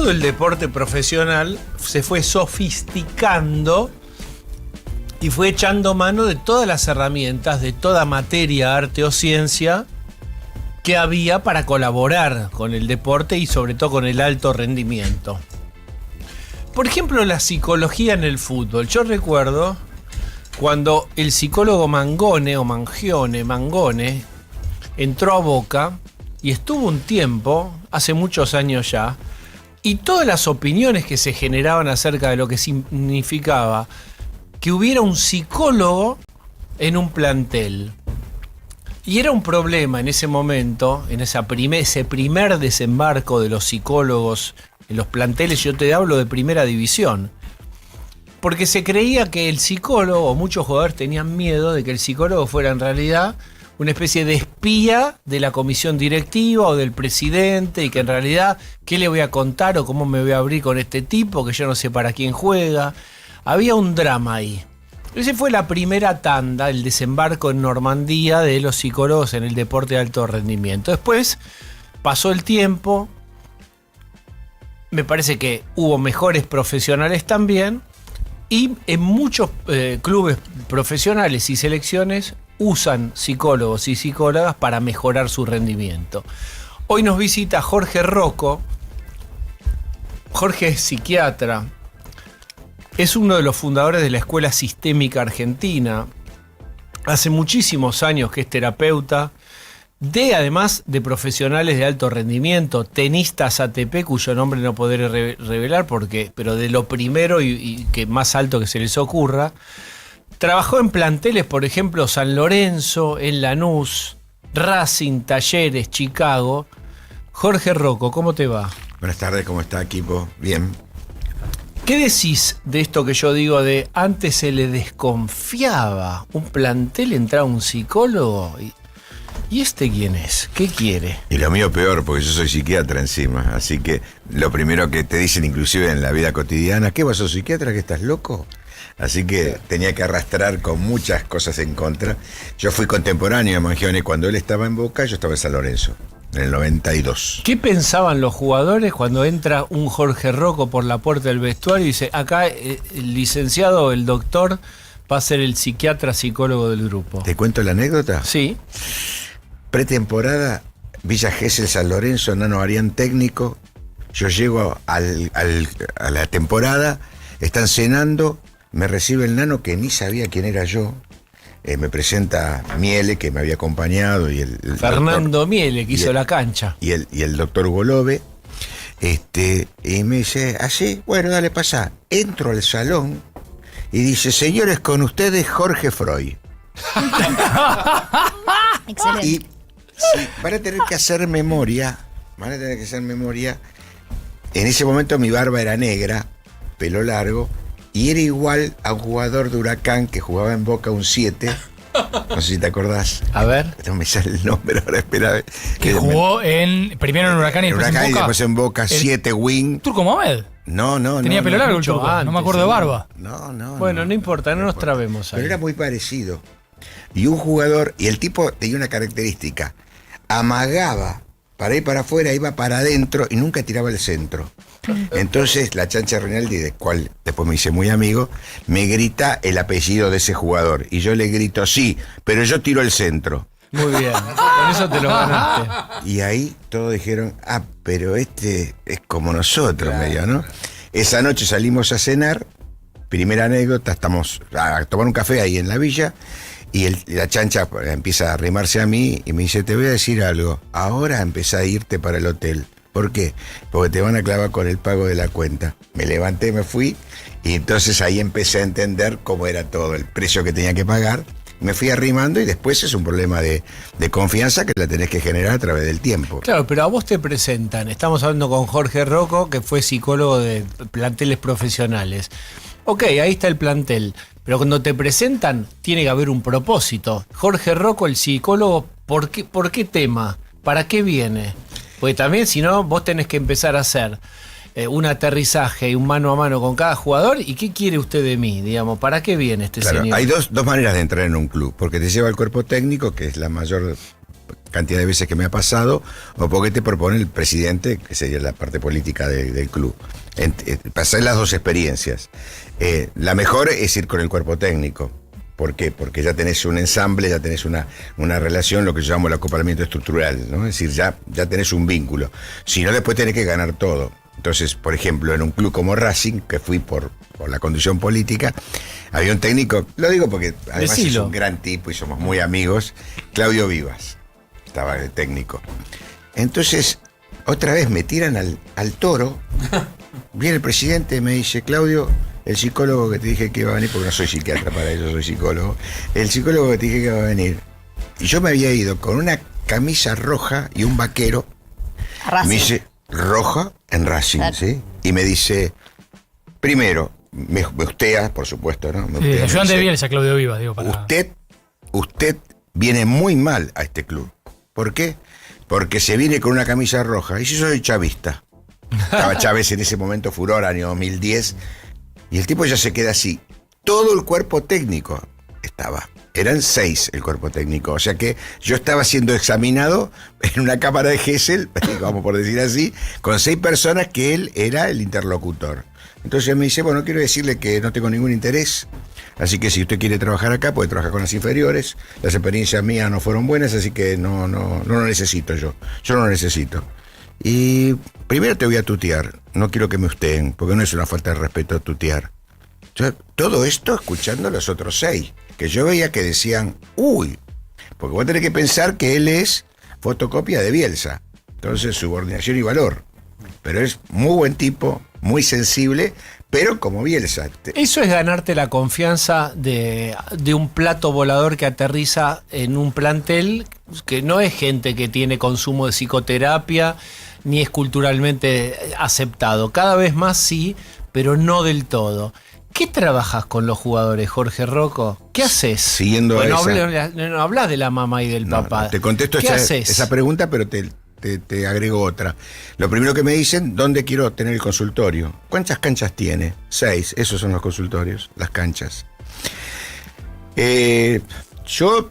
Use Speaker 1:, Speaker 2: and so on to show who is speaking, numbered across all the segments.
Speaker 1: todo el deporte profesional se fue sofisticando y fue echando mano de todas las herramientas, de toda materia, arte o ciencia que había para colaborar con el deporte y sobre todo con el alto rendimiento. Por ejemplo, la psicología en el fútbol. Yo recuerdo cuando el psicólogo Mangone entró a Boca y estuvo un tiempo, hace muchos años ya, y todas las opiniones que se generaban acerca de lo que significaba que hubiera un psicólogo en un plantel. Y era un problema en ese momento, en ese primer desembarco de los psicólogos en los planteles, yo te hablo de primera división. Porque se creía que el psicólogo, o muchos jugadores tenían miedo de que el psicólogo fuera en realidad una especie de espía de la comisión directiva o del presidente, y que en realidad, ¿qué le voy a contar o cómo me voy a abrir con este tipo que yo no sé para quién juega? Había un drama ahí. Esa fue la primera tanda, el desembarco en Normandía de los psicólogos en el deporte de alto rendimiento. Después pasó el tiempo, me parece que hubo mejores profesionales también, y en muchos clubes profesionales y selecciones usan psicólogos y psicólogas para mejorar su rendimiento. Hoy nos visita Jorge Rocco. Jorge es psiquiatra. Es uno de los fundadores de la Escuela Sistémica Argentina. Hace muchísimos años que es terapeuta, además de profesionales de alto rendimiento, tenistas ATP, cuyo nombre no podré revelar, pero de lo primero y que más alto que se les ocurra. Trabajó en planteles, por ejemplo, San Lorenzo, en Lanús, Racing, Talleres, Chicago. Jorge Rocco, ¿cómo te va?
Speaker 2: Buenas tardes, ¿cómo está, equipo? Bien.
Speaker 1: ¿Qué decís de esto que yo digo de antes se le desconfiaba un plantel, entraba un psicólogo? ¿Y este quién es? ¿Qué quiere?
Speaker 2: Y lo mío peor, porque yo soy psiquiatra encima. Así que lo primero que te dicen, inclusive en la vida cotidiana, ¿qué vos sos psiquiatra, que estás loco? Así que tenía que arrastrar con muchas cosas en contra. Yo fui contemporáneo de Mangione. Cuando él estaba en Boca, yo estaba en San Lorenzo, en el 92.
Speaker 1: ¿Qué pensaban los jugadores cuando entra un Jorge Rocco por la puerta del vestuario y dice, acá el licenciado, el doctor, va a ser el psiquiatra psicólogo del grupo?
Speaker 2: ¿Te cuento la anécdota?
Speaker 1: Sí.
Speaker 2: Pretemporada, Villa Gesell, San Lorenzo, Nano Arián técnico. Yo llego a la temporada, están cenando, me recibe el Nano, que ni sabía quién era yo. Me presenta Miele, que me había acompañado, y el
Speaker 1: Fernando
Speaker 2: doctor,
Speaker 1: Miele, que hizo la cancha.
Speaker 2: Y el doctor Hugo Lobe. Y me dice, así, bueno, dale, pasa. Entro al salón y dice, señores, con ustedes Jorge Freud.
Speaker 3: Excelente.
Speaker 2: Y sí, van a tener que hacer memoria. En ese momento mi barba era negra, pelo largo, y era igual a un jugador de Huracán que jugaba en Boca, un 7. No sé si te acordás.
Speaker 1: A ver.
Speaker 2: No me sale el nombre ahora, espera.
Speaker 4: Que jugó primero en Huracán y después en Boca.
Speaker 2: Y después en Boca, 7 wing.
Speaker 4: ¿Turco Mohamed?
Speaker 2: No.
Speaker 4: Tenía pelo largo el Turco,
Speaker 1: antes,
Speaker 4: no me acuerdo de barba.
Speaker 2: No.
Speaker 1: Bueno, no importa, no nos trabemos ahí.
Speaker 2: Pero era muy parecido. Y un jugador, y el tipo tenía una característica, amagaba para ir para afuera, iba para adentro y nunca tiraba el centro. Entonces la Chancha Rinaldi, de cual después me hice muy amigo, me grita el apellido de ese jugador. Y yo le grito, sí, pero yo tiro el centro.
Speaker 1: Muy bien, con eso te lo ganaste.
Speaker 2: Y ahí todos dijeron, pero este es como nosotros, claro, medio, ¿no? Esa noche salimos a cenar, primera anécdota, estamos a tomar un café ahí en la villa, y la Chancha empieza a arrimarse a mí y me dice, te voy a decir algo, ahora empezá a irte para el hotel. ¿Por qué? Porque te van a clavar con el pago de la cuenta. Me levanté, me fui, y entonces ahí empecé a entender cómo era todo, el precio que tenía que pagar. Me fui arrimando y después es un problema de confianza que la tenés que generar a través del tiempo.
Speaker 1: Claro, pero a vos te presentan. Estamos hablando con Jorge Rocco, que fue psicólogo de planteles profesionales. Ok, ahí está el plantel. Pero cuando te presentan, tiene que haber un propósito. Jorge Rocco, el psicólogo, ¿por qué tema? ¿Para qué viene? Porque también, si no, vos tenés que empezar a hacer un aterrizaje y un mano a mano con cada jugador. ¿Y qué quiere usted de mí? Digamos, ¿para qué viene este señor?
Speaker 2: Hay dos maneras de entrar en un club. Porque te lleva el cuerpo técnico, que es la mayor cantidad de veces que me ha pasado, o porque te propone el presidente, que sería la parte política del club. Pasé las dos experiencias. La mejor es ir con el cuerpo técnico. ¿Por qué? Porque ya tenés un ensamble, ya tenés una relación, lo que yo llamo el acoplamiento estructural, ¿no? Es decir, ya tenés un vínculo. Si no, después tenés que ganar todo. Entonces, por ejemplo, en un club como Racing, que fui por la condición política, había un técnico, lo digo porque además es un gran tipo y somos muy amigos, Claudio Vivas, estaba el técnico. Entonces, otra vez me tiran al toro, viene el presidente y me dice, Claudio, el psicólogo que te dije que iba a venir, porque no soy psiquiatra para eso, soy psicólogo, el psicólogo que te dije que iba a venir, y yo me había ido con una camisa roja y un vaquero, me dice, roja en Racing, claro. ¿Sí? Y me dice, primero, me ustea, por supuesto, ¿no?
Speaker 4: Sí, ayudante de Bielsa, Claudio Vivas, digo, para...
Speaker 2: Usted viene muy mal a este club. ¿Por qué? Porque se viene con una camisa roja. Y yo soy chavista. Estaba Chávez en ese momento, furor, año 2010. Y el tipo ya se queda así. Todo el cuerpo técnico estaba. Eran 6 el cuerpo técnico. O sea que yo estaba siendo examinado en una cámara de Gesell, vamos por decir así, con 6 personas que él era el interlocutor. Entonces me dice, bueno, quiero decirle que no tengo ningún interés. Así que si usted quiere trabajar acá, puede trabajar con las inferiores. Las experiencias mías no fueron buenas, así que no lo necesito yo. Yo no lo necesito. Y primero te voy a tutear. No quiero que me usteen, porque no es una falta de respeto tutear. Yo, todo esto escuchando a los otros 6, que yo veía que decían, uy, porque vos tenés que pensar que él es fotocopia de Bielsa. Entonces, subordinación y valor. Pero es muy buen tipo, muy sensible, pero como Bielsa.
Speaker 1: Eso es ganarte la confianza de un plato volador que aterriza en un plantel que no es gente que tiene consumo de psicoterapia ni es culturalmente aceptado. Cada vez más sí, pero no del todo. ¿Qué trabajas con los jugadores, Jorge Rocco? ¿Qué haces?
Speaker 2: Siguiendo
Speaker 1: bueno,
Speaker 2: esa...
Speaker 1: no hablas de la mamá y del papá.
Speaker 2: No, te contesto esa pregunta, pero te agrego otra. Lo primero que me dicen, ¿dónde quiero tener el consultorio? ¿Cuántas canchas tiene? 6, esos son los consultorios, las canchas. Yo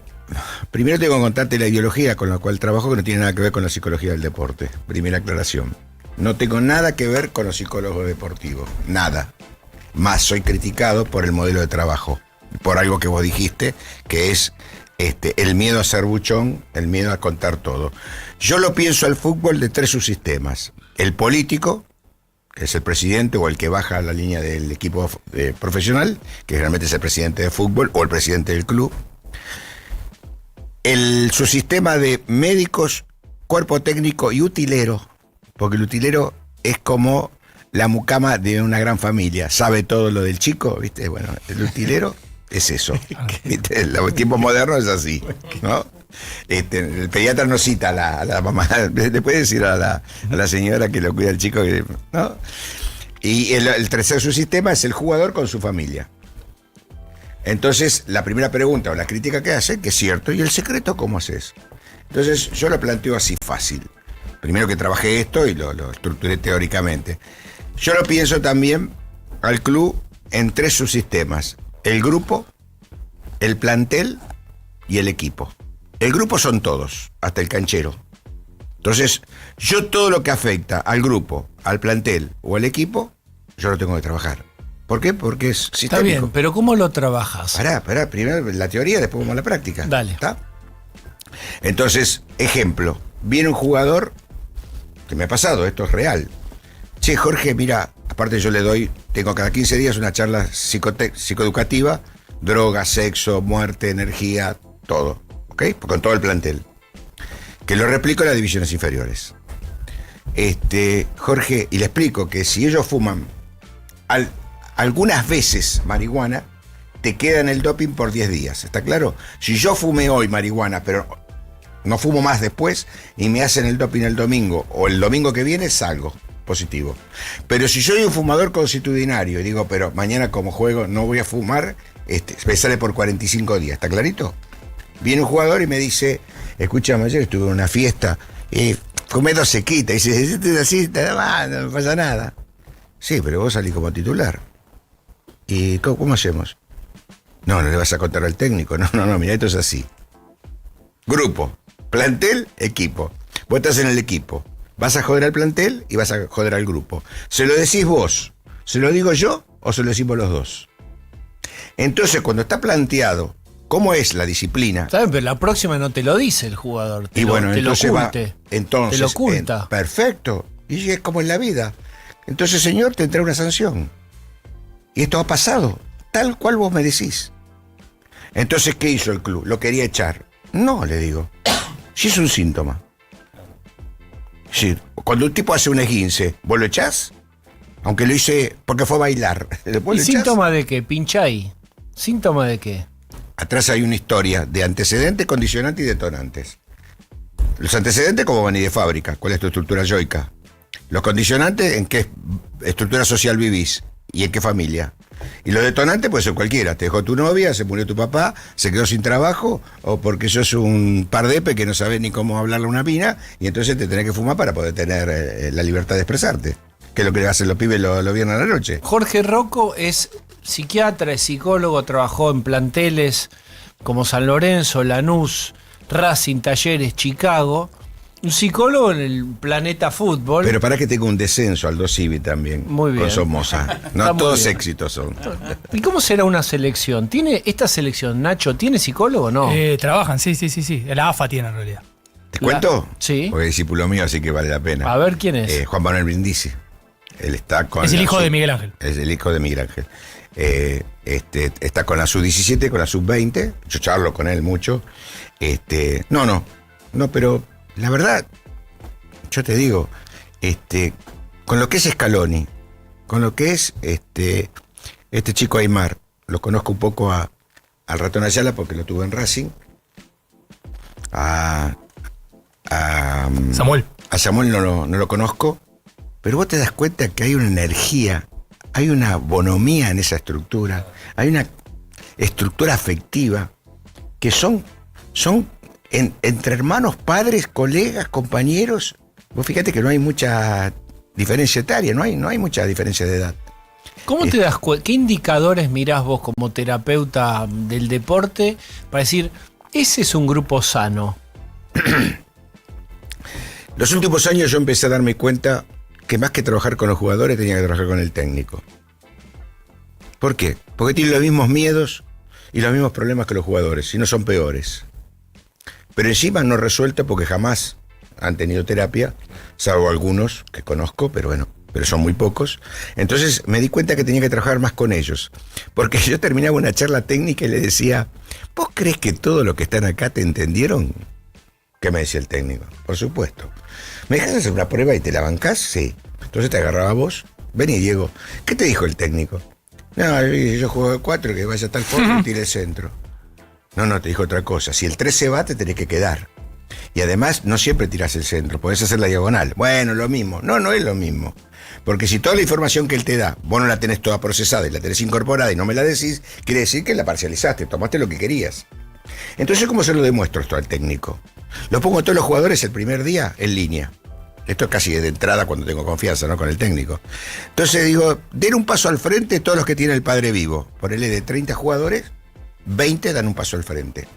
Speaker 2: primero tengo que contarte la ideología con la cual trabajo, que no tiene nada que ver con la psicología del deporte. Primera aclaración. No tengo nada que ver con los psicólogos deportivos. Nada. Más soy criticado por el modelo de trabajo, por algo que vos dijiste, que es el miedo a ser buchón, el miedo a contar todo. Yo lo pienso al fútbol de 3 subsistemas. El político, que es el presidente o el que baja la línea del equipo profesional, que generalmente es el presidente de fútbol o el presidente del club. El subsistema de médicos, cuerpo técnico y utilero, porque el utilero es como la mucama de una gran familia, sabe todo lo del chico, ¿viste? Bueno, el utilero es eso, ¿viste? En los tiempos modernos es así, ¿no? El pediatra no cita a la mamá, le puede decir a la señora que lo cuida el chico, ¿no? Y el tercer subsistema es el jugador con su familia. Entonces, la primera pregunta o la crítica que hace, que es cierto, ¿y el secreto cómo haces? Entonces, yo lo planteo así fácil. Primero que trabajé esto y lo estructuré teóricamente. Yo lo pienso también al club en 3 subsistemas. El grupo, el plantel y el equipo. El grupo son todos, hasta el canchero. Entonces, yo todo lo que afecta al grupo, al plantel o al equipo, yo lo tengo que trabajar. ¿Por qué? Porque es sistémico.
Speaker 1: Está bien, pero ¿cómo lo trabajas?
Speaker 2: Pará, primero la teoría, después vamos a la práctica.
Speaker 1: Dale.
Speaker 2: ¿Está? Entonces, ejemplo, viene un jugador, que me ha pasado, esto es real. Che, Jorge, mira, aparte yo tengo cada 15 días una charla psicoeducativa, droga, sexo, muerte, energía, todo, ¿ok? Con todo el plantel. Que lo replico en las divisiones inferiores. Jorge, y le explico que si ellos fuman algunas veces marihuana, te queda en el doping por 10 días, ¿está claro? Si yo fumé hoy marihuana, pero no fumo más después, y me hacen el doping el domingo, o el domingo que viene, salgo positivo. Pero si soy un fumador constitucionario y digo, pero mañana como juego no voy a fumar, me sale por 45 días, ¿está clarito? Viene un jugador y me dice, escúchame, ayer estuve en una fiesta, fumé 2 sequitas, y dice, así, no pasa nada. Sí, pero vos salís como titular. ¿Y cómo hacemos? No le vas a contar al técnico. No, mira, esto es así. Grupo. Plantel, equipo. Vos estás en el equipo. Vas a joder al plantel y vas a joder al grupo. ¿Se lo decís vos? ¿Se lo digo yo o se lo decimos los dos? Entonces, cuando está planteado cómo es la disciplina...
Speaker 1: ¿Sabes? Pero la próxima no te lo dice el jugador.
Speaker 2: Y bueno, entonces va...
Speaker 1: Entonces, te lo oculta.
Speaker 2: Perfecto. Y es como en la vida. Entonces, señor, tendrá una sanción. Y esto ha pasado, tal cual vos me decís. Entonces, ¿qué hizo el club? ¿Lo quería echar? No, le digo. Si es un síntoma. Sí, cuando un tipo hace un esguince, ¿vos lo echás? Aunque lo hice porque fue a bailar.
Speaker 1: ¿Y síntoma de qué? Pinchai. ¿Síntoma de qué?
Speaker 2: Atrás hay una historia de antecedentes, condicionantes y detonantes. Los antecedentes, ¿cómo van a ir de fábrica? ¿Cuál es tu estructura yoica? Los condicionantes, ¿en qué estructura social vivís? ¿Y en qué familia? Y los detonantes puede ser cualquiera. Te dejó tu novia, se murió tu papá, se quedó sin trabajo, o porque sos un pardepe que no sabés ni cómo hablarle a una mina, y entonces te tenés que fumar para poder tener la libertad de expresarte. Que es lo que hacen los pibes los viernes a la noche.
Speaker 1: Jorge Rocco es psiquiatra, es psicólogo, trabajó en planteles como San Lorenzo, Lanús, Racing, Talleres, Chicago. Un psicólogo en el planeta fútbol.
Speaker 2: Pero para que tenga un descenso al 2 Civi también.
Speaker 1: Muy bien.
Speaker 2: Con Somoza. No todos éxitos son.
Speaker 1: ¿Y cómo será una selección? ¿Tiene esta selección, Nacho, tiene psicólogo o no?
Speaker 4: Trabajan, sí. La AFA tiene en realidad.
Speaker 2: ¿Te cuento?
Speaker 1: Sí.
Speaker 2: Porque es discípulo mío, así que vale la pena.
Speaker 1: A ver, ¿quién es?
Speaker 2: Juan Manuel Brindisi. Él está con...
Speaker 4: Es el hijo de Miguel Ángel.
Speaker 2: Es el hijo de Miguel Ángel. Está con la sub-17, con la sub-20. Yo charlo con él mucho. No, pero la verdad, yo te digo, con lo que es Scaloni, con lo que es este chico Aymar, lo conozco un poco al Ratón Ayala porque lo tuve en Racing.
Speaker 4: Samuel.
Speaker 2: A Samuel no lo conozco, pero vos te das cuenta que hay una energía, hay una bonomía en esa estructura, hay una estructura afectiva que son entre hermanos, padres, colegas, compañeros. Vos fíjate que no hay mucha diferencia etaria, no hay mucha diferencia de edad.
Speaker 1: ¿Cómo te das cuenta? ¿Qué indicadores mirás vos como terapeuta del deporte para decir, ese es un grupo sano?
Speaker 2: Los últimos años yo empecé a darme cuenta que más que trabajar con los jugadores tenía que trabajar con el técnico. ¿Por qué? Porque tienen los mismos miedos y los mismos problemas que los jugadores, si no son peores. Pero encima no resuelto porque jamás han tenido terapia, salvo algunos que conozco, pero son muy pocos. Entonces me di cuenta que tenía que trabajar más con ellos. Porque yo terminaba una charla técnica y le decía, ¿vos crees que todos los que están acá te entendieron? ¿Qué me decía el técnico? Por supuesto. ¿Me dejas hacer una prueba y te la bancás? Sí. Entonces te agarraba vos. Vení, Diego. ¿Qué te dijo el técnico? No, yo juego de 4, que vaya a tal forma y tire el centro. No, te dijo otra cosa. Si el 3 se va, te tenés que quedar. Y además, no siempre tirás el centro, podés hacer la diagonal. Bueno, lo mismo. No es lo mismo. Porque si toda la información que él te da, vos no la tenés toda procesada y la tenés incorporada y no me la decís, quiere decir que la parcializaste, tomaste lo que querías. Entonces, ¿cómo se lo demuestro esto al técnico? Lo pongo a todos los jugadores el primer día en línea. Esto es casi de entrada cuando tengo confianza, ¿no? Con el técnico. Entonces digo, den un paso al frente todos los que tienen el padre vivo. Ponele de 30 jugadores, 20 dan un paso al frente.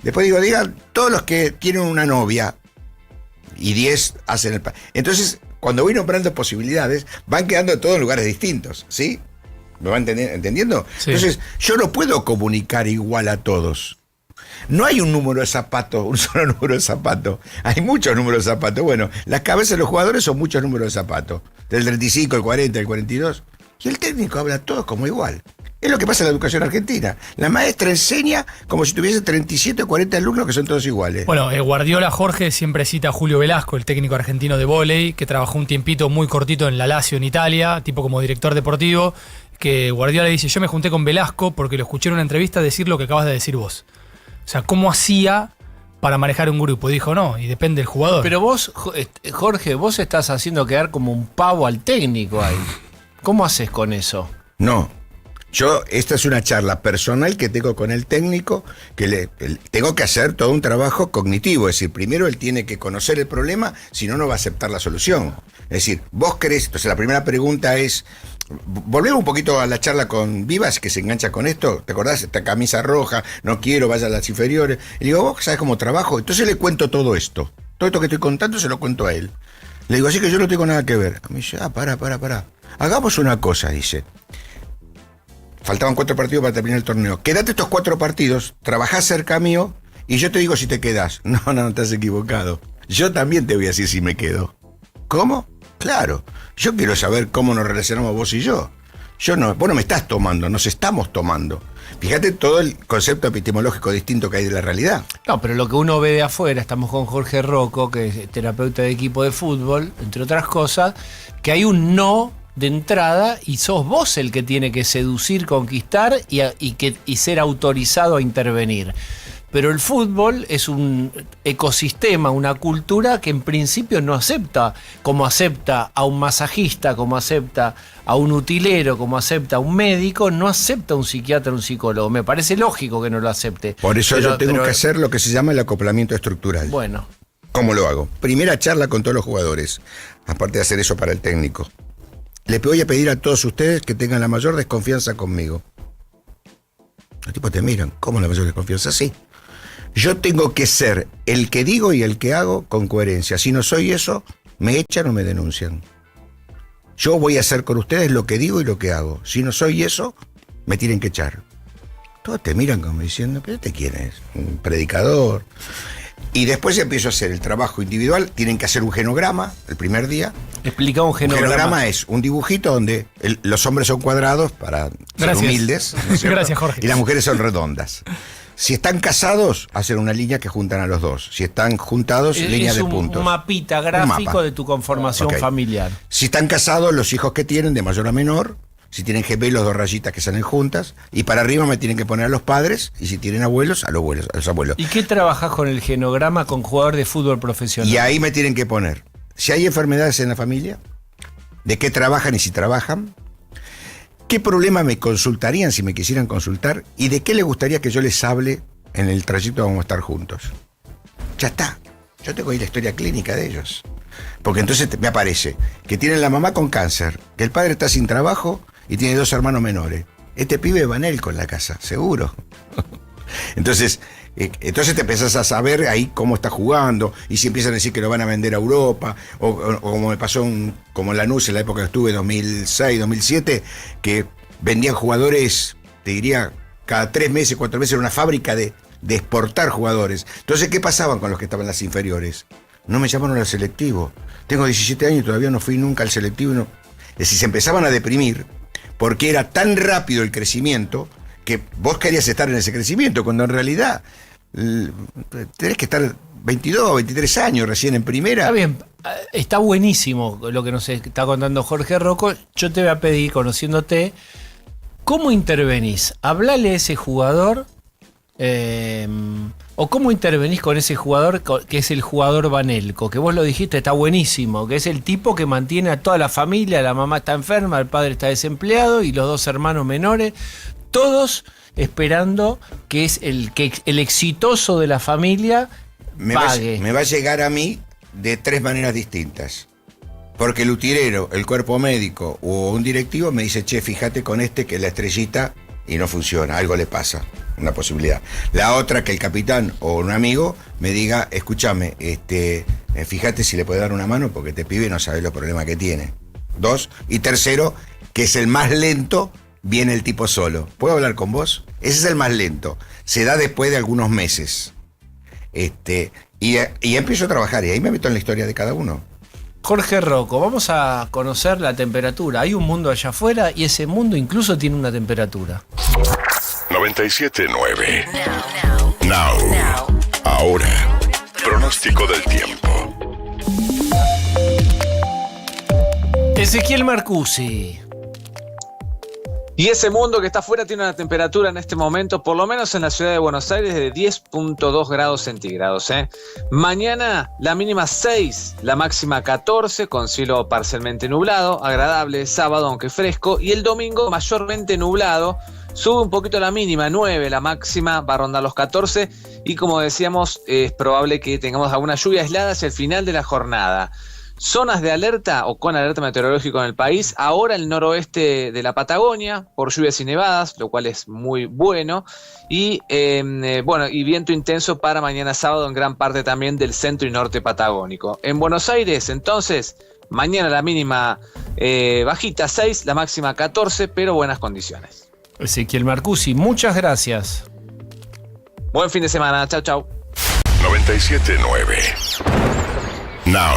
Speaker 2: Después digan todos los que tienen una novia y 10 hacen el padre. Entonces, cuando voy nombrando posibilidades, van quedando todos en lugares distintos, ¿sí? ¿Me van entendiendo? Sí. Entonces, yo no puedo comunicar igual a todos. No hay un número de zapatos, un solo número de zapatos. Hay muchos números de zapatos. Bueno, las cabezas de los jugadores son muchos números de zapatos. Del 35, el 40, el 42. Y el técnico habla a todos como igual. Es lo que pasa en la educación argentina. La maestra enseña como si tuviese 37 o 40 alumnos que son todos iguales.
Speaker 4: Bueno, Guardiola, Jorge, siempre cita a Julio Velasco, el técnico argentino de vóley, que trabajó un tiempito muy cortito en la Lazio en Italia, tipo como director deportivo, que Guardiola dice, yo me junté con Velasco porque lo escuché en una entrevista decir lo que acabas de decir vos. O sea, ¿cómo hacía para manejar un grupo? Dijo, no, y depende del jugador.
Speaker 1: Pero vos, Jorge, vos estás haciendo quedar como un pavo al técnico ahí. ¿Cómo haces con eso?
Speaker 2: No. Esta es una charla personal que tengo con el técnico, que tengo que hacer todo un trabajo cognitivo. Es decir, primero él tiene que conocer el problema, si no, no va a aceptar la solución. Es decir, vos crees, entonces la primera pregunta es, volvemos un poquito a la charla con Vivas, que se engancha con esto. ¿Te acordás? Esta camisa roja, no quiero, vaya a las inferiores. Y le digo, ¿vos sabés cómo trabajo? Entonces le cuento todo esto. Todo esto que estoy contando se lo cuento a él. Le digo, así que yo no tengo nada que ver. A mí dice, pará. Hagamos una cosa, dice. Faltaban 4 partidos para terminar el torneo. Quédate estos 4 partidos, trabajás cerca mío y yo te digo si te quedás. No, estás equivocado. Yo también te voy a decir si me quedo. ¿Cómo? Claro. Yo quiero saber cómo nos relacionamos vos y yo. Vos no me estás tomando, nos estamos tomando. Fíjate todo el concepto epistemológico distinto que hay de la realidad.
Speaker 1: No, pero lo que uno ve de afuera, estamos con Jorge Rocco, que es terapeuta de equipo de fútbol, entre otras cosas, que hay un no de entrada y sos vos el que tiene que seducir, conquistar y ser autorizado a intervenir. Pero el fútbol es un ecosistema, una cultura que en principio no acepta, como acepta a un masajista, como acepta a un utilero, como acepta a un médico, no acepta a un psiquiatra, un psicólogo. Me parece lógico que no lo acepte.
Speaker 2: Por eso yo tengo que hacer lo que se llama el acoplamiento estructural.
Speaker 1: Bueno.
Speaker 2: ¿Cómo lo hago? Primera charla con todos los jugadores, aparte de hacer eso para el técnico. Les voy a pedir a todos ustedes que tengan la mayor desconfianza conmigo. Los tipos te miran, ¿cómo la mayor desconfianza? Sí. Yo tengo que ser el que digo y el que hago con coherencia. Si no soy eso, me echan o me denuncian. Yo voy a hacer con ustedes lo que digo y lo que hago. Si no soy eso, me tienen que echar. Todos te miran como diciendo, ¿pero este quién es? Un predicador. Y después empiezo a hacer el trabajo individual. Tienen que hacer un genograma el primer día.
Speaker 1: Explica un genograma.
Speaker 2: Un genograma es un dibujito donde los hombres son cuadrados para ser humildes. ¿no es cierto?
Speaker 4: Gracias, Jorge.
Speaker 2: Y las mujeres son redondas. Si están casados, hacen una línea que juntan a los dos. Si están juntados, línea de puntos.
Speaker 1: Un mapita gráfico de tu conformación familiar.
Speaker 2: Si están casados, los hijos que tienen, de mayor a menor. Si tienen gemelos, 2 rayitas que salen juntas. Y para arriba me tienen que poner a los padres. Y si tienen abuelos, a los abuelos.
Speaker 1: ¿Y qué trabajas con el genograma con jugador de fútbol profesional?
Speaker 2: Y ahí me tienen que poner, si hay enfermedades en la familia, de qué trabajan y si trabajan, qué problema me consultarían si me quisieran consultar y de qué les gustaría que yo les hable en el trayecto que vamos a estar juntos. Ya está. Yo tengo ahí la historia clínica de ellos. Porque entonces me aparece que tienen la mamá con cáncer, que el padre está sin trabajo y tiene 2 hermanos menores. Este pibe va en él con la casa, seguro. Entonces te empezás a saber ahí cómo está jugando, y si empiezan a decir que lo van a vender a Europa, o como me pasó como en Lanús en la época que estuve, 2006, 2007, que vendían jugadores, te diría, cada 3 meses, 4 meses, era una fábrica de exportar jugadores. Entonces, ¿qué pasaban con los que estaban en las inferiores? No me llamaron al selectivo. Tengo 17 años y todavía no fui nunca al selectivo. No. Es decir, se empezaban a deprimir porque era tan rápido el crecimiento que vos querías estar en ese crecimiento, cuando en realidad tenés que estar 22 o 23 años recién en primera.
Speaker 1: Está bien, está buenísimo lo que nos está contando Jorge Rocco. Yo te voy a pedir, conociéndote, ¿cómo intervenís? Hablale a ese jugador, o cómo intervenís con ese jugador que es el jugador Vanelco, que vos lo dijiste, está buenísimo, que es el tipo que mantiene a toda la familia, la mamá está enferma, el padre está desempleado y los 2 hermanos menores, todos esperando que es el exitoso de la familia pague.
Speaker 2: Me va a llegar a mí de 3 maneras distintas. Porque el utilero, el cuerpo médico o un directivo me dice, che, fíjate con este que es la estrellita y no funciona, algo le pasa, una posibilidad. La otra, que el capitán o un amigo me diga, escúchame, fíjate si le puede dar una mano porque este pibe no sabe los problemas que tiene. 2. Y tercero, que es el más lento, viene el tipo solo. ¿Puedo hablar con vos? Ese es el más lento. Se da después de algunos meses. Y empiezo a trabajar y ahí me meto en la historia de cada uno.
Speaker 1: Jorge Rocco, vamos a conocer la temperatura. Hay un mundo allá afuera y ese mundo incluso tiene una temperatura.
Speaker 3: 97.9 Now. Ahora. Pronóstico del tiempo.
Speaker 1: Ezequiel Marcusi.
Speaker 5: Y ese mundo que está afuera tiene una temperatura en este momento, por lo menos en la ciudad de Buenos Aires, de 10.2 grados centígrados. Mañana la mínima 6, la máxima 14, con cielo parcialmente nublado, agradable sábado aunque fresco, y el domingo mayormente nublado, sube un poquito la mínima 9, la máxima va a rondar los 14, y como decíamos, es probable que tengamos alguna lluvia aislada hacia el final de la jornada. zonas de alerta o con alerta meteorológica en el país. Ahora el noroeste de la Patagonia por lluvias y nevadas, lo cual es muy bueno. Y y viento intenso para mañana sábado en gran parte también del centro y norte patagónico. En Buenos Aires, entonces, mañana la mínima bajita 6, la máxima 14, pero buenas condiciones.
Speaker 1: Ezequiel Marcusi, muchas gracias.
Speaker 5: Buen fin de semana. Chau, chau.
Speaker 3: 97.9 Now.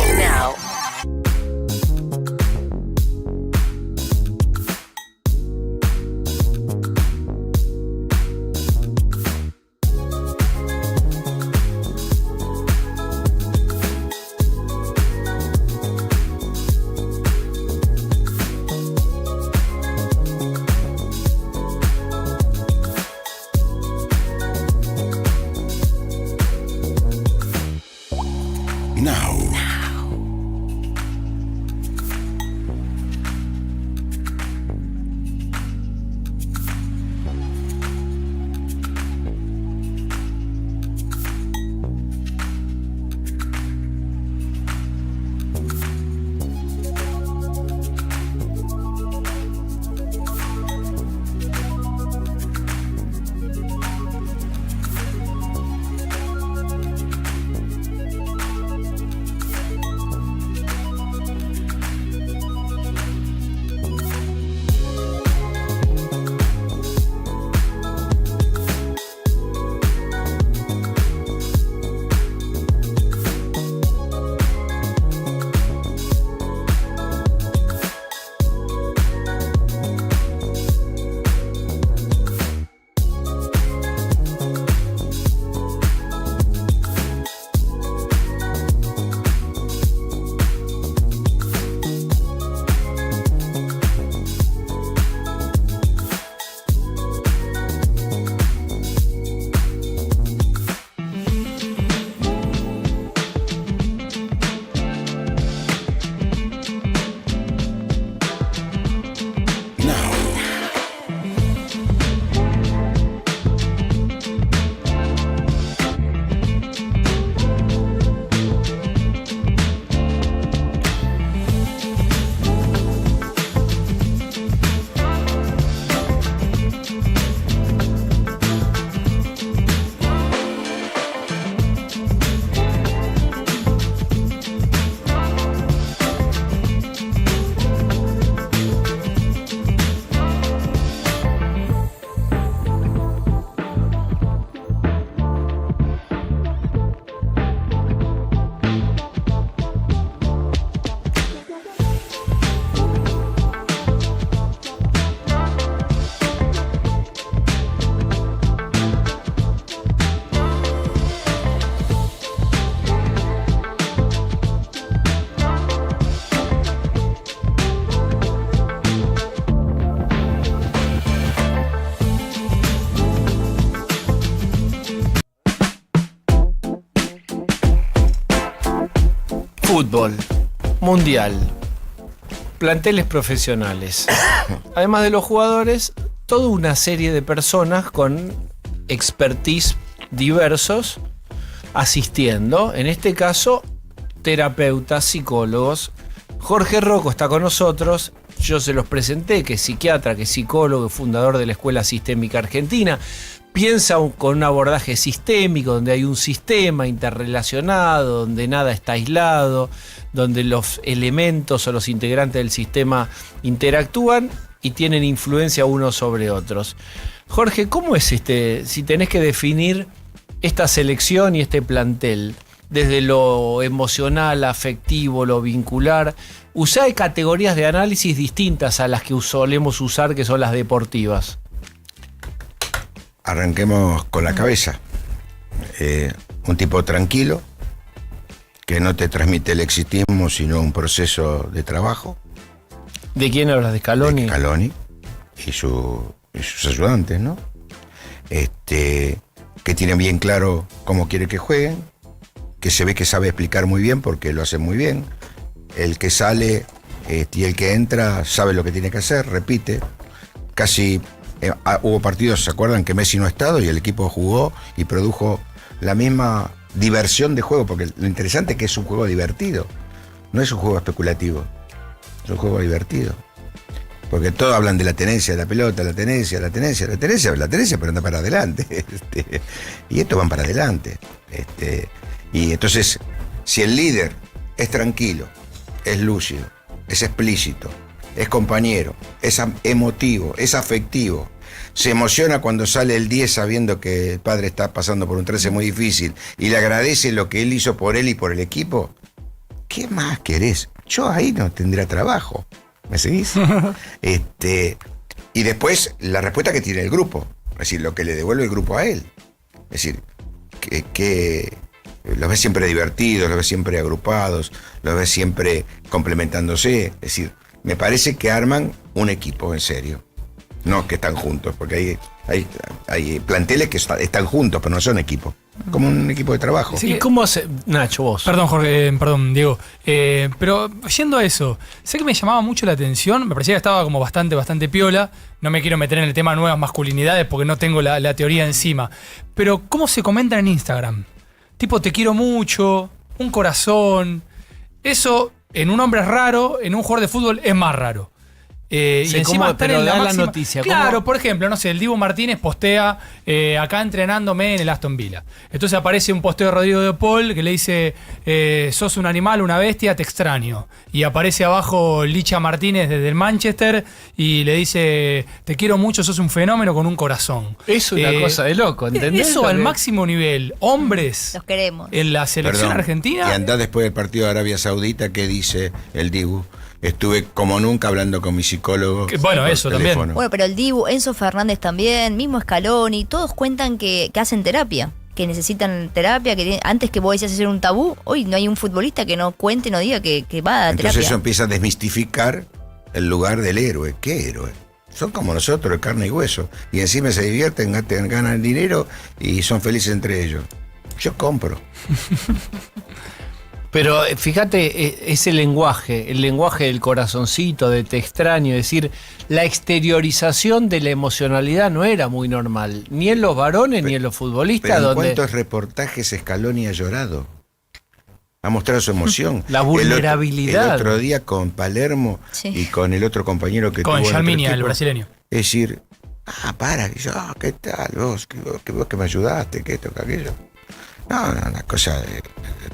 Speaker 1: Fútbol, mundial, planteles profesionales. Además de los jugadores, toda una serie de personas con expertise diversos asistiendo. En este caso, terapeutas, psicólogos. Jorge Rocco está con nosotros. Yo se los presenté, que es psiquiatra, que es psicólogo, fundador de la Escuela Sistémica Argentina. Piensa con un abordaje sistémico, donde hay un sistema interrelacionado, donde nada está aislado, donde los elementos o los integrantes del sistema interactúan y tienen influencia unos sobre otros. Jorge, ¿cómo es si tenés que definir esta selección y este plantel? Desde lo emocional, afectivo, lo vincular. Usá categorías de análisis distintas a las que solemos usar, que son las deportivas.
Speaker 2: Arranquemos con la cabeza. Un tipo tranquilo, que no te transmite el exitismo, sino un proceso de trabajo.
Speaker 1: ¿De quién hablas? ¿De Scaloni?
Speaker 2: De Scaloni y sus ayudantes, ¿no? Que tienen bien claro cómo quiere que jueguen, que se ve que sabe explicar muy bien porque lo hace muy bien. El que sale y el que entra sabe lo que tiene que hacer, repite. Casi hubo partidos, ¿se acuerdan? Que Messi no ha estado y el equipo jugó y produjo la misma diversión de juego, porque lo interesante es que es un juego divertido. No es un juego especulativo, es un juego divertido. Porque todos hablan de la tenencia de la pelota, la tenencia, pero anda para adelante. Y estos van para adelante. Y entonces, si el líder es tranquilo, es lúcido, es explícito, es compañero, es emotivo, es afectivo, se emociona cuando sale el 10 sabiendo que el padre está pasando por un 13 muy difícil y le agradece lo que él hizo por él y por el equipo, ¿qué más querés? Yo ahí no tendría trabajo. ¿Me seguís? Y después la respuesta que tiene el grupo, es decir, lo que le devuelve el grupo a él. Es decir, que los ves siempre divertidos, los ves siempre agrupados, los ves siempre complementándose. Es decir, me parece que arman un equipo en serio. No que están juntos, porque hay planteles que están juntos, pero no son equipos. Como un equipo de trabajo.
Speaker 1: ¿Y cómo hace, Nacho, vos?
Speaker 4: Perdón, Jorge, perdón, Diego. Pero yendo a eso, sé que me llamaba mucho la atención, me parecía que estaba como bastante piola. No me quiero meter en el tema de nuevas masculinidades porque no tengo la teoría encima. Pero, ¿cómo se comentan en Instagram? Tipo, te quiero mucho, un corazón. Eso, en un hombre es raro, en un jugador de fútbol es más raro. Y encima están en la máxima
Speaker 1: noticia.
Speaker 4: Claro, por ejemplo, no sé, el Dibu Martínez postea acá entrenándome en el Aston Villa. Entonces aparece un posteo de Rodrigo de Paul que le dice sos un animal, una bestia, te extraño. Y aparece abajo Licha Martínez desde el Manchester y le dice te quiero mucho, sos un fenómeno con un corazón.
Speaker 1: Es una cosa de loco, ¿entendés?
Speaker 4: Eso al máximo nivel. Hombres
Speaker 6: Los queremos.
Speaker 4: en la selección argentina.
Speaker 2: Y andá después del partido de Arabia Saudita, ¿qué dice el Dibu? Estuve como nunca hablando con mi psicólogo.
Speaker 4: Bueno, eso
Speaker 2: teléfono.
Speaker 4: también.
Speaker 6: Bueno, pero el Dibu, Enzo Fernández también, mismo Scaloni, todos cuentan que hacen terapia, que necesitan terapia, que antes que vos decías hacer un tabú, hoy no hay un futbolista que no cuente, no diga que va a
Speaker 2: Entonces
Speaker 6: terapia.
Speaker 2: eso empieza a desmistificar el lugar del héroe. ¿Qué héroe? Son como nosotros, de carne y hueso. Y encima se divierten, ganan dinero y son felices entre ellos. Yo compro.
Speaker 1: Pero fíjate, ese lenguaje, el lenguaje del corazoncito, de te extraño, es decir, la exteriorización de la emocionalidad no era muy normal, ni en los varones ni en los futbolistas.
Speaker 2: Pero ¿en cuántos reportajes Scaloni ha llorado? Ha mostrado su emoción.
Speaker 1: La vulnerabilidad.
Speaker 2: El otro día con Palermo y con el otro compañero que
Speaker 4: con
Speaker 2: tuvo en otro
Speaker 4: Jalminia, el
Speaker 2: equipo.
Speaker 4: brasileño.
Speaker 2: Es decir, y yo, ¿qué tal? Vos que me ayudaste, que esto, que aquello. No, una cosa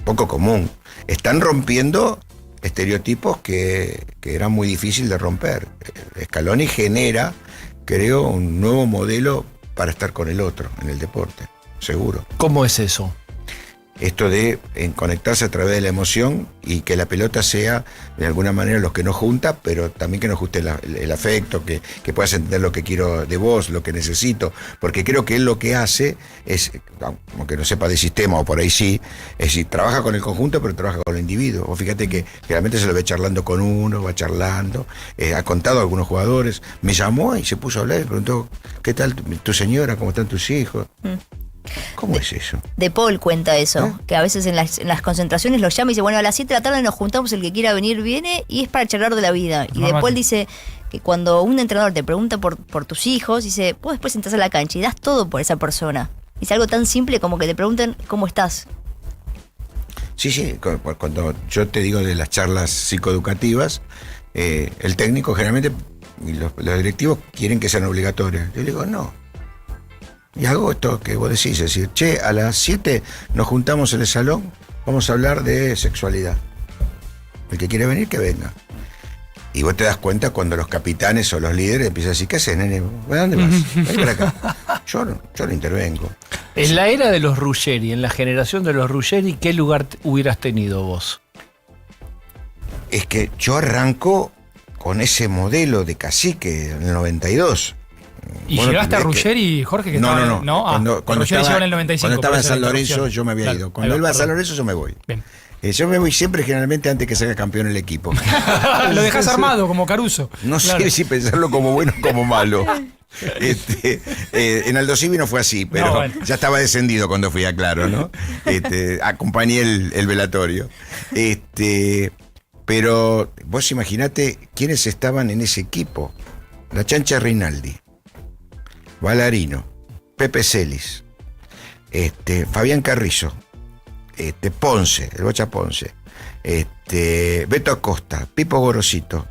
Speaker 2: poco común. Están rompiendo estereotipos que eran muy difíciil de romper. Scaloni genera, creo, un nuevo modelo para estar con el otro en el deporte, seguro.
Speaker 1: ¿Cómo es eso?
Speaker 2: Esto de conectarse a través de la emoción y que la pelota sea de alguna manera lo que nos junta, pero también que nos guste el afecto, que puedas entender lo que quiero de vos, lo que necesito, porque creo que él lo que hace es, aunque no sepa de sistema o por ahí sí, es decir, trabaja con el conjunto pero trabaja con el individuo. Vos fíjate que generalmente se lo ve charlando con uno, va charlando, ha contado a algunos jugadores, me llamó y se puso a hablar y preguntó, ¿qué tal tu señora? ¿Cómo están tus hijos? ¿Cómo es eso?
Speaker 6: De Paul cuenta eso, que a veces en las concentraciones lo llama y dice, bueno, a las 7 de la tarde nos juntamos, el que quiera venir viene, y es para charlar de la vida. Y De Paul dice que cuando un entrenador te pregunta por tus hijos, dice, vos después entras a la cancha y das todo por esa persona. Es algo tan simple como que te preguntan cómo estás.
Speaker 2: Sí, cuando yo te digo de las charlas psicoeducativas, el técnico generalmente, y los directivos quieren que sean obligatorias. Yo le digo, no. Y hago esto que vos decís, es decir, a las 7 nos juntamos en el salón, vamos a hablar de sexualidad. El que quiere venir, que venga. Y vos te das cuenta cuando los capitanes o los líderes empiezan a decir, ¿qué haces, nene? ¿A dónde vas? Ven para acá. Yo no intervengo.
Speaker 1: En la era de los Ruggeri, en la generación de los Ruggeri, ¿qué lugar hubieras tenido vos?
Speaker 2: Es que yo arranco con ese modelo de cacique en el 92.
Speaker 4: ¿Y llegaste a Ruggeri, Jorge? Que
Speaker 2: no.
Speaker 4: Cuando Ruggeri llegó en el 95.
Speaker 2: Cuando estaba en San Lorenzo yo me había ido. Cuando él va a San Lorenzo yo me voy.
Speaker 4: Bien.
Speaker 2: Yo me voy siempre generalmente antes que salga campeón el equipo.
Speaker 4: Lo dejas armado como Caruso.
Speaker 2: No sé si pensarlo como bueno o como malo. En Aldo Civi no fue así, pero ya estaba descendido cuando fui a Claro, ¿no? Acompañé el velatorio. Pero vos imaginate quiénes estaban en ese equipo. La Chancha Rinaldi, Valarino, Pepe Celis, Fabián Carrizo, Ponce, el Bocha Ponce, Beto Acosta, Pipo Gorosito.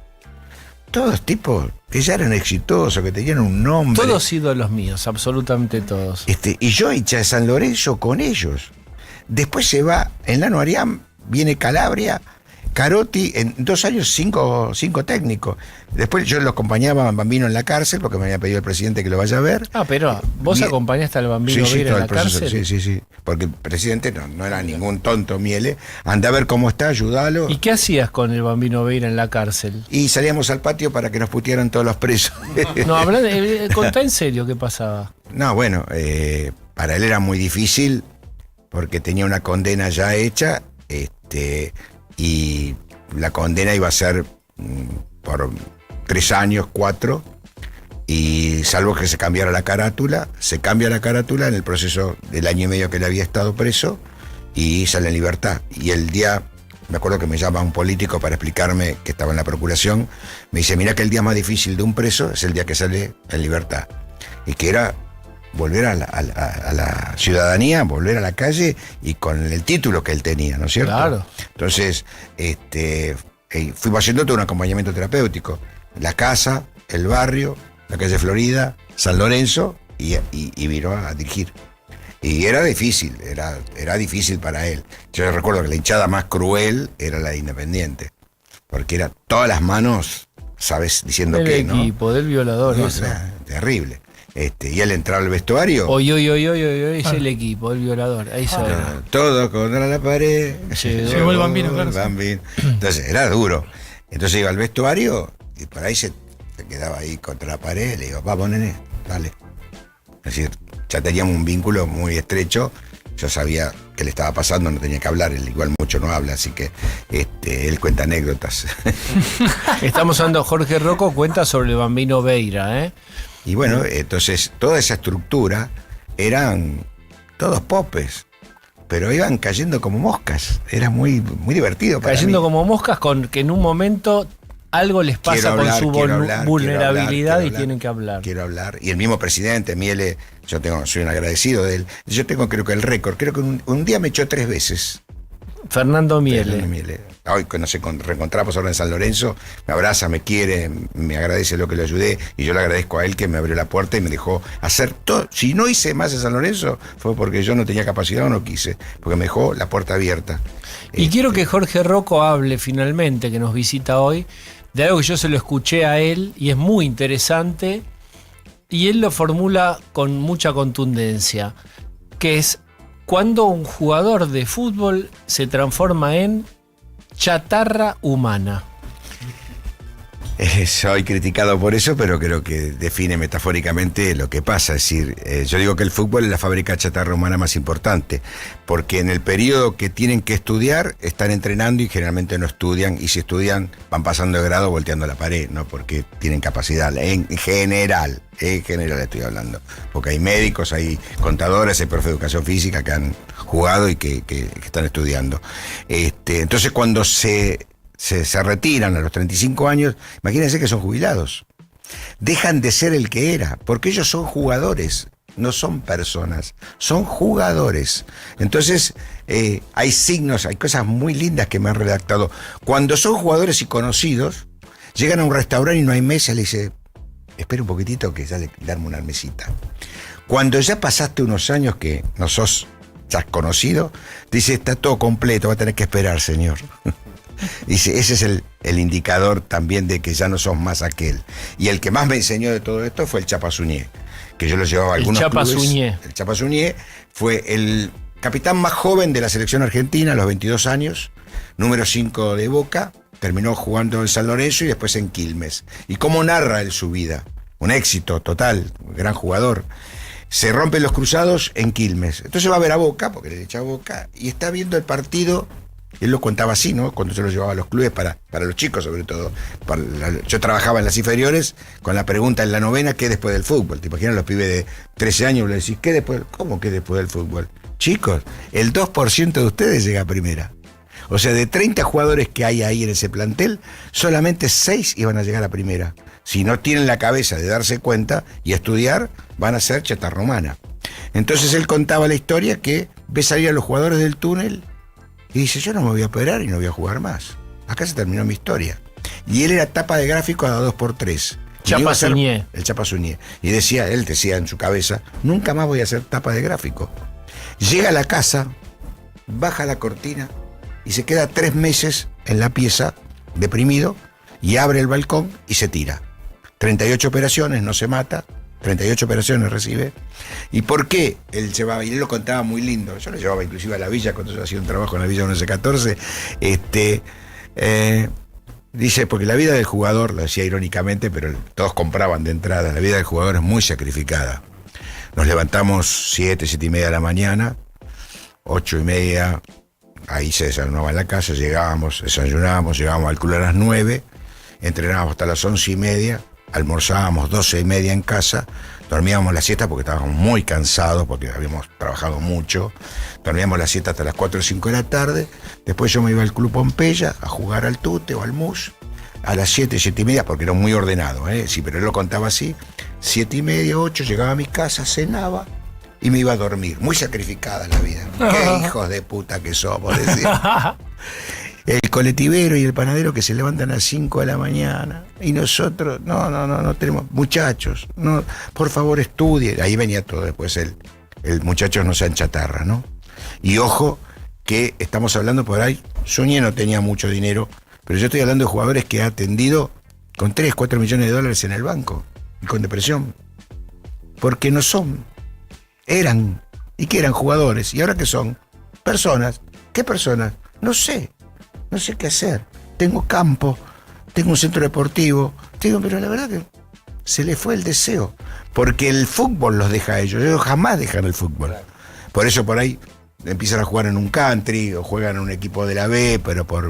Speaker 2: Todos tipos que ya eran exitosos, que tenían un nombre.
Speaker 1: Todos ídolos míos, absolutamente todos.
Speaker 2: Y yo hincha de San Lorenzo con ellos. Después se va, en Lano Arián, viene Calabria, Carotti, en 2 años 5 técnicos. Después yo lo acompañaba a Bambino en la cárcel, porque me había pedido el presidente que lo vaya a ver.
Speaker 1: Pero vos acompañaste al Bambino Veira en la cárcel.
Speaker 2: Sí. Porque el presidente no era ningún tonto Miele. Anda a ver cómo está, ayudalo.
Speaker 1: ¿Y qué hacías con el Bambino Veira en la cárcel?
Speaker 2: Y salíamos al patio para que nos putearan todos los presos.
Speaker 1: No, contá en serio qué pasaba.
Speaker 2: No, bueno, para él era muy difícil, porque tenía una condena ya hecha, y la condena iba a ser por 3 años, 4, y salvo que se cambiara la carátula, se cambia la carátula en el proceso del año y medio que él había estado preso, y sale en libertad. Y el día, me acuerdo que me llama un político para explicarme que estaba en la procuración, me dice, mira que el día más difícil de un preso es el día que sale en libertad, y que era volver a la ciudadanía, volver a la calle y con el título que él tenía, ¿no es cierto?
Speaker 1: Claro.
Speaker 2: Entonces, fuimos haciendo todo un acompañamiento terapéutico. La casa, el barrio, la calle Florida, San Lorenzo, y vino a dirigir. Y era difícil, era difícil para él. Yo recuerdo que la hinchada más cruel era la de Independiente, porque era todas las manos, ¿sabes? Diciendo
Speaker 1: el
Speaker 2: que, ¿no?
Speaker 1: El equipo del violador,
Speaker 2: No,
Speaker 1: eso.
Speaker 2: Terrible. Y él entraba al vestuario.
Speaker 1: Oy, es el equipo, el violador. Eso era.
Speaker 2: Todo contra la pared.
Speaker 4: Llegó el Bambino, claro.
Speaker 2: Entonces era duro. Entonces iba al vestuario y por ahí se quedaba ahí contra la pared. Le digo, vamos, nene, dale. Es decir, ya teníamos un vínculo muy estrecho. Yo sabía qué le estaba pasando, no tenía que hablar. Él igual mucho no habla, así que él cuenta anécdotas.
Speaker 1: Estamos hablando, Jorge Rocco cuenta sobre el Bambino Veira, ¿eh?
Speaker 2: Y bueno, entonces toda esa estructura eran todos popes, pero iban cayendo como moscas. Era muy, muy divertido para
Speaker 1: Cayendo
Speaker 2: mí.
Speaker 1: como moscas, con que en un momento algo les pasa con su vulnerabilidad y tienen que hablar.
Speaker 2: Quiero hablar. Y el mismo presidente, Miele, soy un agradecido de él. Yo tengo creo que el récord. Creo que un día me echó 3 veces.
Speaker 1: Fernando Miele.
Speaker 2: Hoy que nos reencontramos ahora en San Lorenzo, me abraza, me quiere, me agradece lo que le ayudé, y yo le agradezco a él que me abrió la puerta y me dejó hacer todo. Si no hice más en San Lorenzo, fue porque yo no tenía capacidad o no quise, porque me dejó la puerta abierta.
Speaker 1: Y quiero que Jorge Rocco hable finalmente, que nos visita hoy, de algo que yo se lo escuché a él y es muy interesante, y él lo formula con mucha contundencia, que es cuando un jugador de fútbol se transforma en chatarra humana.
Speaker 2: Soy criticado por eso, pero creo que define metafóricamente lo que pasa. Es decir, yo digo que el fútbol es la fábrica de chatarra humana más importante, porque en el periodo que tienen que estudiar, están entrenando y generalmente no estudian, y si estudian van pasando de grado volteando la pared, no porque tienen capacidad. En general estoy hablando, porque hay médicos, hay contadores, hay profes de educación física que han jugado y que están estudiando. Entonces cuando se retiran a los 35 años, imagínense que son jubilados. Dejan de ser el que era, porque ellos son jugadores, no son personas, son jugadores. Entonces, hay signos, hay cosas muy lindas que me han redactado. Cuando son jugadores y conocidos, llegan a un restaurante y no hay mesa, le dice, espera un poquitito que ya le armo una mesita. Cuando ya pasaste unos años que no sos ya conocido, dice, está todo completo, va a tener que esperar, señor. Dice, ese es el indicador también de que ya no sos más aquel. Y el que más me enseñó de todo esto fue el Chapa Suñé, que yo lo llevaba a algunos clubes. El Chapa Suñé fue el capitán más joven de la selección argentina a los 22 años, número 5 de Boca, terminó jugando en San Lorenzo y después en Quilmes. Y cómo narra él su vida, un éxito total, gran jugador. Se rompen los cruzados en Quilmes. Entonces va a ver a Boca, porque le echa a Boca, y está viendo el partido. Él lo contaba así, ¿no? Cuando yo lo llevaba a los clubes, para los chicos sobre todo. Yo trabajaba en las inferiores con la pregunta en la novena, ¿qué después del fútbol? ¿Te imaginas los pibes de 13 años? Le decís, ¿qué después? ¿Cómo que después del fútbol? Chicos, el 2% de ustedes llega a primera. O sea, de 30 jugadores que hay ahí en ese plantel, solamente 6 iban a llegar a primera. Si no tienen la cabeza de darse cuenta y estudiar, van a ser chatarra humana. Entonces él contaba la historia que ve salir a los jugadores del túnel Y dice, yo no me voy a operar y no voy a jugar más. Acá se terminó mi historia. Y él era tapa de gráfico a 2x3.
Speaker 1: Chapa Suñé.
Speaker 2: El Chapa Suñé. Y él decía en su cabeza, nunca más voy a hacer tapa de gráfico. Llega a la casa, baja la cortina y se queda 3 meses en la pieza, deprimido, y abre el balcón y se tira. 38 operaciones, no se mata, 38 operaciones recibe. ¿Y por qué él llevaba? Y él lo contaba muy lindo. Yo lo llevaba inclusive a la villa cuando yo hacía un trabajo en la villa 1114. Dice, porque la vida del jugador, lo decía irónicamente, pero todos compraban de entrada, la vida del jugador es muy sacrificada. Nos levantamos 7:30 de la mañana, 8:30, ahí se desayunaba en la casa, desayunábamos, llegábamos al club a las 9, entrenábamos hasta las 11:30, almorzábamos 12:30 en casa, dormíamos la siesta porque estábamos muy cansados, porque habíamos trabajado mucho, dormíamos la siesta hasta las 4 o 5 de la tarde, después yo me iba al Club Pompeya a jugar al tute o al mus, a las 7:30, porque era muy ordenado, sí, pero él lo contaba así, 7:30, 8, llegaba a mi casa, cenaba y me iba a dormir. Muy sacrificada la vida. Qué hijos de puta que somos, decía. El colectivero y el panadero que se levantan a las 5 de la mañana y nosotros, no tenemos, muchachos, no, por favor estudien. Ahí venía todo después el muchachos no sean chatarra, ¿no? Y ojo que estamos hablando por ahí, Suñé no tenía mucho dinero, pero yo estoy hablando de jugadores que ha atendido con 3, 4 millones de dólares en el banco y con depresión. Porque no son, eran, y que eran jugadores, y ahora que son personas. ¿Qué personas? No sé qué hacer. Tengo campo, tengo un centro deportivo, pero la verdad que se les fue el deseo, porque el fútbol los deja a ellos jamás dejan el fútbol. Por eso por ahí empiezan a jugar en un country, o juegan en un equipo de la B,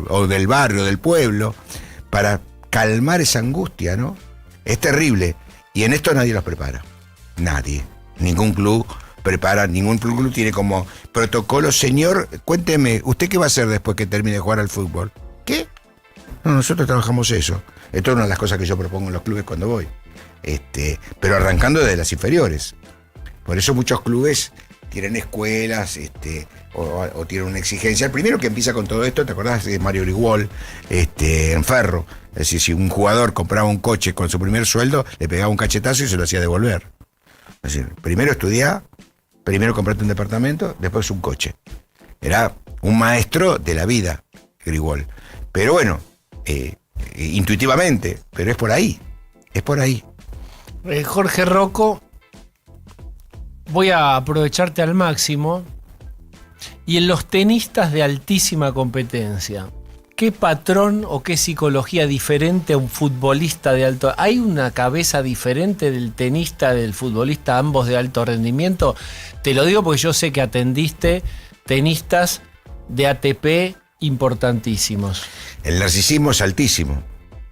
Speaker 2: o del barrio, del pueblo, para calmar esa angustia, ¿no? Es terrible, y en esto nadie los prepara. Nadie. Ningún club prepara, ningún club tiene como protocolo. Señor, cuénteme, ¿usted qué va a hacer después que termine de jugar al fútbol? ¿Qué? No, nosotros trabajamos eso. Esto es una de las cosas que yo propongo en los clubes cuando voy. Pero arrancando desde las inferiores. Por eso muchos clubes tienen escuelas, o tienen una exigencia. El primero que empieza con todo esto, ¿te acordás de Mario Grigol, en Ferro? Es decir, si un jugador compraba un coche con su primer sueldo, le pegaba un cachetazo y se lo hacía devolver. Es decir, primero estudiá, primero comprate un departamento, después un coche. Era un maestro de la vida, Grigol. Pero bueno, intuitivamente, pero es por ahí.
Speaker 1: Jorge Rocco, voy a aprovecharte al máximo. Y en los tenistas de altísima competencia, ¿qué patrón o qué psicología diferente a un futbolista de alto? ¿Hay una cabeza diferente del tenista, del futbolista, ambos de alto rendimiento? Te lo digo porque yo sé que atendiste tenistas de ATP importantísimos.
Speaker 2: El narcisismo es altísimo,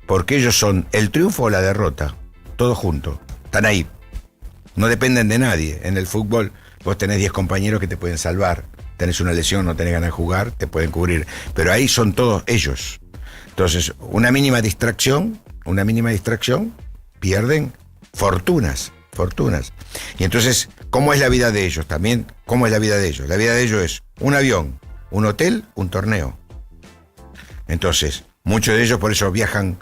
Speaker 2: porque ellos son el triunfo o la derrota, todos juntos, están ahí, no dependen de nadie. En el fútbol vos tenés 10 compañeros que te pueden salvar, tenés una lesión, no tenés ganas de jugar, te pueden cubrir, pero ahí son todos ellos. Entonces, una mínima distracción, pierden fortunas. Y entonces, ¿cómo es la vida de ellos? También, ¿cómo es la vida de ellos? La vida de ellos es un avión, un hotel, un torneo. Entonces, muchos de ellos por eso viajan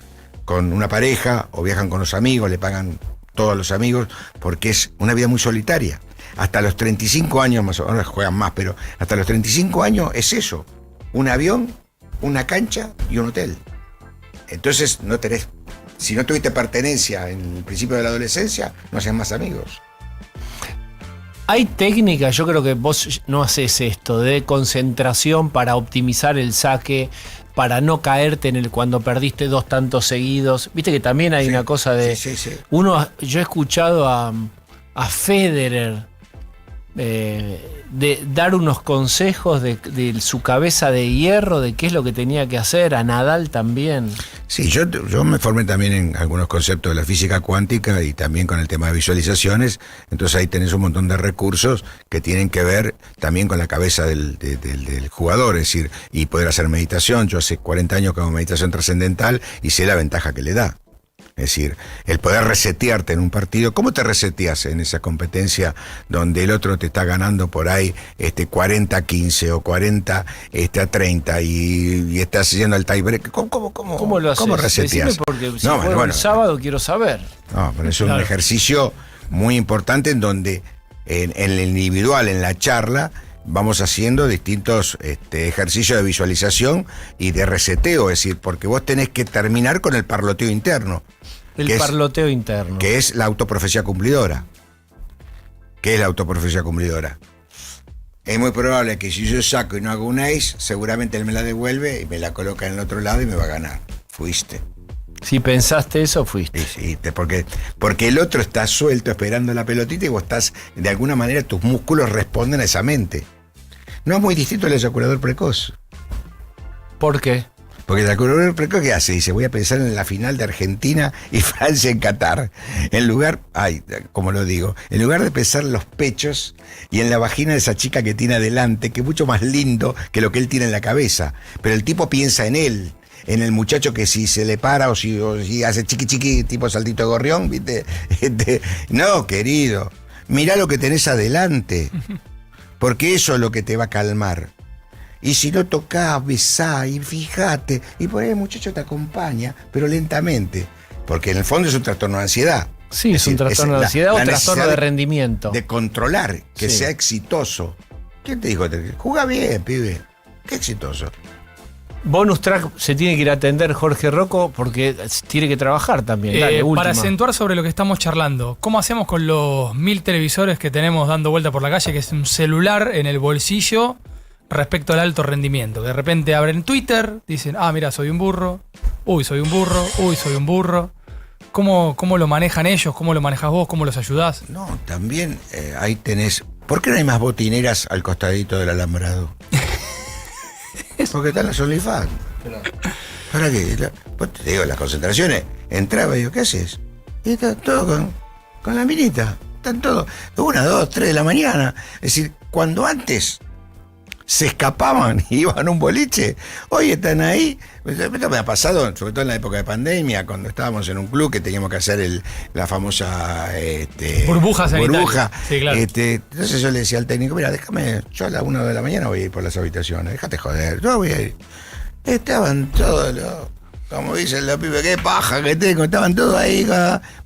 Speaker 2: con una pareja o viajan con los amigos, le pagan todos los amigos, porque es una vida muy solitaria. Hasta los 35 años, más o menos, ahora juegan más, pero hasta los 35 años es eso: un avión, una cancha y un hotel. Entonces, si no tuviste pertenencia en el principio de la adolescencia, no hacías más amigos.
Speaker 1: Hay técnicas, yo creo que vos no haces esto, de concentración para optimizar el saque, para no caerte cuando perdiste 2 tantos seguidos. Viste que también hay una cosa de...
Speaker 2: Sí.
Speaker 1: Yo he escuchado a Federer de dar unos consejos de su cabeza de hierro, de qué es lo que tenía que hacer, a Nadal también.
Speaker 2: Sí, yo me formé también en algunos conceptos de la física cuántica y también con el tema de visualizaciones, entonces ahí tenés un montón de recursos que tienen que ver también con la cabeza del jugador, es decir, y poder hacer meditación. Yo hace 40 años que hago meditación trascendental y sé la ventaja que le da. Es decir, el poder resetearte en un partido. ¿Cómo te reseteas en esa competencia donde el otro te está ganando por ahí 40-15 o 40-30 y estás haciendo el tiebreak?
Speaker 1: ¿Cómo lo haces?
Speaker 2: ¿Cómo reseteas?
Speaker 1: Decime porque si juego el sábado quiero saber.
Speaker 2: No, pero es un ejercicio muy importante en donde en el individual, en la charla, vamos haciendo distintos ejercicios de visualización y de reseteo, es decir, porque vos tenés que terminar con el parloteo interno.
Speaker 1: El parloteo interno.
Speaker 2: Que es la autoprofecía cumplidora. ¿Qué es la autoprofecía cumplidora? Es muy probable que si yo saco y no hago un ace, seguramente él me la devuelve y me la coloca en el otro lado y me va a ganar. Fuiste.
Speaker 1: Si pensaste eso, fuiste.
Speaker 2: Sí, porque el otro está suelto esperando la pelotita y vos estás, de alguna manera, tus músculos responden a esa mente. No es muy distinto al eyaculador precoz.
Speaker 1: ¿Por qué?
Speaker 2: Porque el eyaculador precoz, ¿qué hace? Dice, voy a pensar en la final de Argentina y Francia en Qatar. En lugar, como lo digo, en lugar de pensar en los pechos y en la vagina de esa chica que tiene adelante, que es mucho más lindo que lo que él tiene en la cabeza. Pero el tipo piensa en él, en el muchacho que si se le para o si hace chiqui tipo saltito de gorrión, ¿viste? No, querido, mirá lo que tenés adelante, porque eso es lo que te va a calmar. Y si no tocás, besá y fíjate, y por ahí el muchacho te acompaña, pero lentamente, porque en el fondo es un trastorno de ansiedad.
Speaker 1: Sí, es un trastorno de ansiedad o trastorno de rendimiento.
Speaker 2: De controlar, que sea exitoso. ¿Quién te dijo? Jugá bien, pibe. Qué exitoso.
Speaker 1: Bonus track se tiene que ir a atender Jorge Rocco porque tiene que trabajar también. Dale,
Speaker 4: para acentuar sobre lo que estamos charlando, ¿cómo hacemos con los 1000 televisores que tenemos dando vuelta por la calle, que es un celular en el bolsillo respecto al alto rendimiento? Que de repente abren Twitter, dicen, mira, soy un burro, uy, soy un burro, uy, soy un burro. ¿Cómo lo manejan ellos? ¿Cómo lo manejas vos? ¿Cómo los ayudás?
Speaker 2: No, también ahí tenés... ¿Por qué no hay más botineras al costadito del alambrado? Porque están las OnlyFans. ¿Para qué? Pues te digo, las concentraciones, entraba y digo, ¿qué haces? Y está todo con la minita. Están todos, 1, 2, 3 de la mañana. Es decir, cuando antes se escapaban y iban a un boliche, hoy están ahí. Esto me ha pasado, sobre todo en la época de pandemia, cuando estábamos en un club que teníamos que hacer la famosa
Speaker 4: burbuja sanitaria.
Speaker 2: Sí, claro. Entonces yo le decía al técnico, mira, déjame, yo a las 1 de la mañana voy a ir por las habitaciones, déjate joder, yo voy a ir. Estaban todos como dicen los pibes, qué paja que tengo, estaban todos ahí,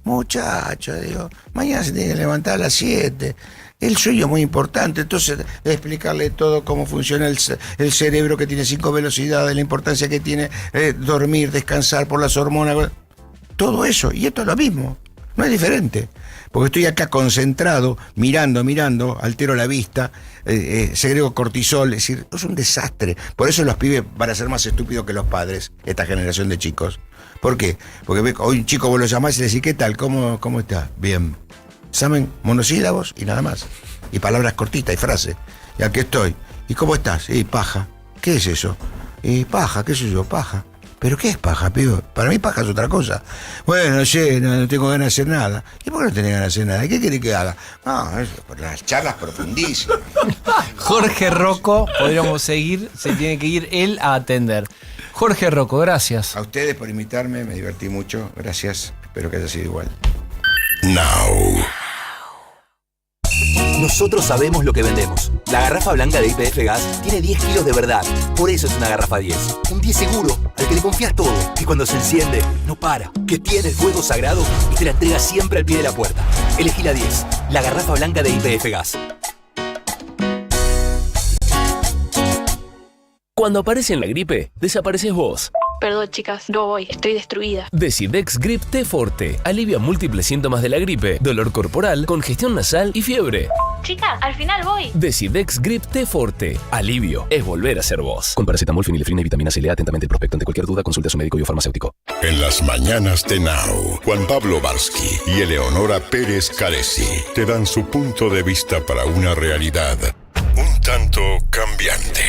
Speaker 2: muchachos, digo, mañana se tiene que levantar a las 7. El sueño es muy importante, entonces explicarle todo cómo funciona el cerebro, que tiene 5 velocidades, la importancia que tiene dormir, descansar por las hormonas, todo eso, y esto es lo mismo, no es diferente, porque estoy acá concentrado, mirando, altero la vista, segrego cortisol, es decir, es un desastre. Por eso los pibes van a ser más estúpidos que los padres, esta generación de chicos. ¿Por qué? Porque hoy un chico vos lo llamás y le decís, ¿qué tal? ¿Cómo está? Bien. Saben monosílabos y nada más. Y palabras cortitas y frases. Y aquí estoy. ¿Y cómo estás? Paja. ¿Qué es eso? Paja, ¿qué sé yo? Paja. ¿Pero qué es paja, pibe? Para mí paja es otra cosa. Bueno, no tengo ganas de hacer nada. ¿Y por qué no tenés ganas de hacer nada? ¿Qué querés que haga? No, eso, por las charlas profundísimas.
Speaker 1: Jorge Rocco, podríamos seguir, se tiene que ir él a atender. Jorge Rocco, gracias.
Speaker 2: A ustedes por invitarme, me divertí mucho. Gracias, espero que haya sido igual.
Speaker 3: Now.
Speaker 7: Nosotros sabemos lo que vendemos. La garrafa blanca de YPF Gas tiene 10 kilos de verdad. Por eso es una garrafa 10. Un 10 seguro, al que le confías todo. Que cuando se enciende, no para. Que tiene el fuego sagrado y te la entrega siempre al pie de la puerta. Elegí la 10. La garrafa blanca de YPF Gas.
Speaker 8: Cuando aparece en la gripe, desapareces vos.
Speaker 9: Perdón, chicas, no voy, estoy destruida.
Speaker 8: Decidex Grip T Forte alivia múltiples síntomas de la gripe, dolor corporal, congestión nasal y fiebre.
Speaker 9: Chicas, al final voy.
Speaker 8: Decidex Grip T Forte. Alivio es volver a ser vos. Con paracetamol, fenilefrina y vitamina C. Lea atentamente el prospecto. Ante cualquier duda, consulte a su médico y o farmacéutico.
Speaker 3: En las mañanas de Now, Juan Pablo Barsky y Eleonora Pérez Caresi te dan su punto de vista para una realidad un tanto cambiante.